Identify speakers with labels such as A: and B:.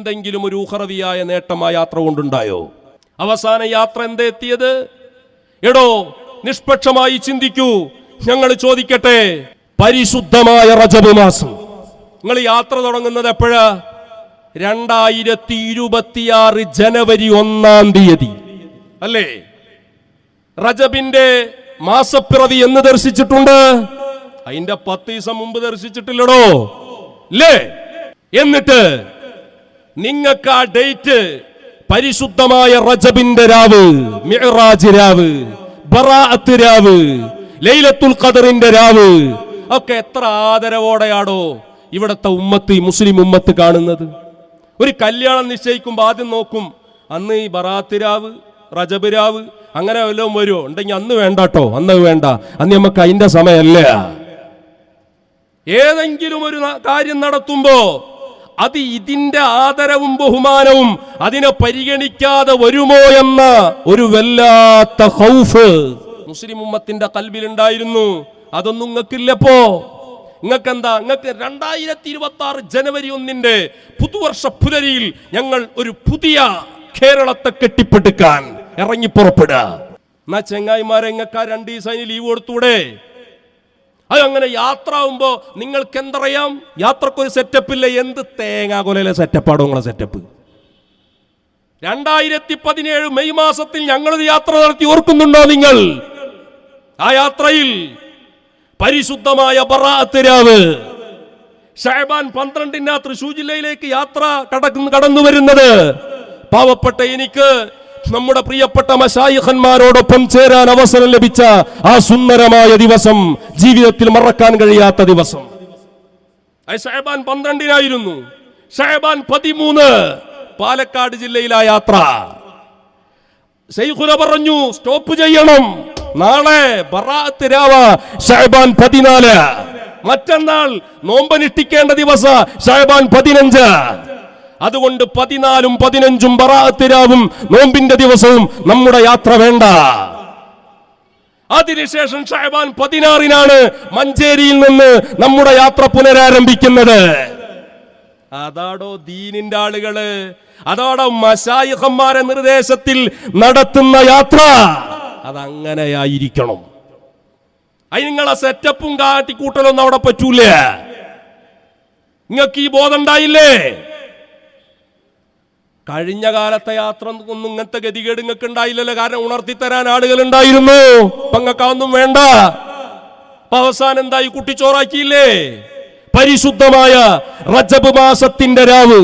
A: എന്തെങ്കിലും ഒരു ഉഖറവിയായ നേട്ടം ആ യാത്ര കൊണ്ടുണ്ടായോ? അവസാന യാത്ര എന്താ എത്തിയത്? എടോ, നിഷ്പക്ഷമായി ചിന്തിക്കൂ. ഞങ്ങൾ ചോദിക്കട്ടെ, പരിശുദ്ധമായ റജബ് മാസം നിങ്ങൾ യാത്ര തുടങ്ങുന്നത് എപ്പോഴാ? 2026 ജനുവരി 1-ാം തീയതി അല്ലേ? റജബിന്റെ മാസപ്പിറവി എന്ന് ദർശിച്ചിട്ടുണ്ട്? അതിന്റെ 10 ദിവസം മുമ്പ് ദർശിച്ചിട്ടില്ലടോ, അല്ലേ? എന്നിട്ട് നിങ്ങൾക്ക് ആ ഡേറ്റ് പരിശുദ്ധമായ റജബിന്റെ രാവ്, മിഅ്റാജ് രാവ്, ബറാഅത്ത് രാവ്, ലൈലത്തുൽ ഖദറിന്റെ രാവ് ഒക്കെ എത്ര ആദരവോടെയാണോ ഇവിടത്തെ ഉമ്മത്ത്, മുസ്ലിം ഉമ്മത്ത് കാണുന്നത്? ഒരു കല്യാണം നിശ്ചയിക്കുമ്പോൾ ആദ്യം നോക്കും, അന്ന് ഈ ബറാഅത്ത് രാവ്, റജബ് രാവ് അങ്ങനെ വല്ലതും വരുമോ? ഉണ്ടെങ്കിൽ അന്ന് വേണ്ടാട്ടോ, അന്ന് വേണ്ട, അന്ന് നമുക്ക് അതിന്റെ സമയമല്ല. ഏതെങ്കിലും ഒരു കാര്യം നടത്തുമ്പോ അത് ഇതിന്റെ ആദരവും ബഹുമാനവും അതിനെ പരിഗണിക്കാതെ വരുമോ എന്ന ഒരു വല്ലാത്ത ഖൗഫ് മുസ്ലിം ഉമ്മത്തിന്റെ ഖൽബിലുണ്ടായിരുന്നു. അതൊന്നും നിങ്ങൾക്കില്ലപ്പോ. നിങ്ങൾക്കെന്താ? നിങ്ങൾക്ക് 2026 ജനുവരി 1-ന്റെ പുതുവർഷ പുലരിയിൽ ഞങ്ങൾ ഒരു പുതിയ കേരളത്തെ കെട്ടിപ്പടുക്കാൻ ഇറങ്ങി പുറപ്പെടുക. എന്നാ ചെങ്ങായിമാരെ, നിങ്ങൾക്ക് ആ 2 ദിവസം ലീവ് കൊടുത്തൂടെ? അതങ്ങനെ യാത്ര ആവുമ്പോ നിങ്ങൾക്ക് എന്തറിയാം? യാത്രക്കൊരു സെറ്റപ്പ് ഇല്ല. എന്ത് തേങ്ങാ കൊലയിലെ സെറ്റപ്പാടോ നിങ്ങളെ സെറ്റപ്പ്? 2017 മെയ് മാസത്തിൽ ഞങ്ങളൊരു യാത്ര നടത്തി, ഓർക്കുന്നുണ്ടോ നിങ്ങൾ? ആ യാത്രയിൽ പരിശുദ്ധമായ ബറാഅത്ത് രാവ്, ശഅബാൻ 12-ന് തൃശ്ശൂർ ജില്ലയിലേക്ക് യാത്ര കടന്നു വരുന്നത് പാവപ്പെട്ട എനിക്ക് നമ്മുടെ പ്രിയപ്പെട്ട മശായിഖന്മാരോടൊപ്പം ചേരാൻ അവസരം ലഭിച്ച ആ സുന്ദരമായ ദിവസം, ജീവിതത്തിൽ മറക്കാൻ കഴിയാത്ത ദിവസം. ശഅബാൻ 12-നായിരുന്നു. ശഅബാൻ 13 പാലക്കാട് ജില്ലയിലെ യാത്ര. ശൈഖുന പറഞ്ഞു, സ്റ്റോപ്പ് ചെയ്യണം. നാളെ ബറാഅത്ത് രാവ് ശഅബാൻ 14, മറ്റന്നാൾ നോമ്പനുഷ്ഠിക്കേണ്ട ദിവസം ശഅബാൻ 15. അതുകൊണ്ട് 14-ഉം 15-ഉം ബറാഅത്ത് രാവും നോമ്പിന്റെ ദിവസവും നമ്മുടെ യാത്ര വേണ്ട. അതിനുശേഷം ശഅബാൻ 16-നാണ് മഞ്ചേരിയിൽ നിന്ന് നമ്മുടെ യാത്ര പുനരാരംഭിക്കുന്നത്. അതാടോ ദീനിന്റെ ആളുകള്, അതോടെ മശായിഖന്മാരെ നിർദ്ദേശത്തിൽ നടത്തുന്ന യാത്ര. അതങ്ങനെയായിരിക്കണം. അത് നിങ്ങളെ സെറ്റപ്പും കാട്ടിക്കൂട്ടലൊന്നും അവിടെ പറ്റൂല. നിങ്ങൾക്ക് ഈ ബോധം ഉണ്ടായില്ലേ? കഴിഞ്ഞ കാലത്തെ യാത്ര ഒന്നും ഇങ്ങനത്തെ ഗതികേട് നിങ്ങൾക്ക് ഉണ്ടായില്ലല്ലോ. കാരണം ഉണർത്തി തരാൻ ആളുകൾ ഉണ്ടായിരുന്നു. ഇപ്പൊ നിങ്ങൾക്ക് അതൊന്നും വേണ്ട. അവസാനം എന്തായി? കുട്ടിച്ചോറാക്കിയില്ലേ? പരിശുദ്ധമായ റജബ് മാസത്തിന്റെ രാവ്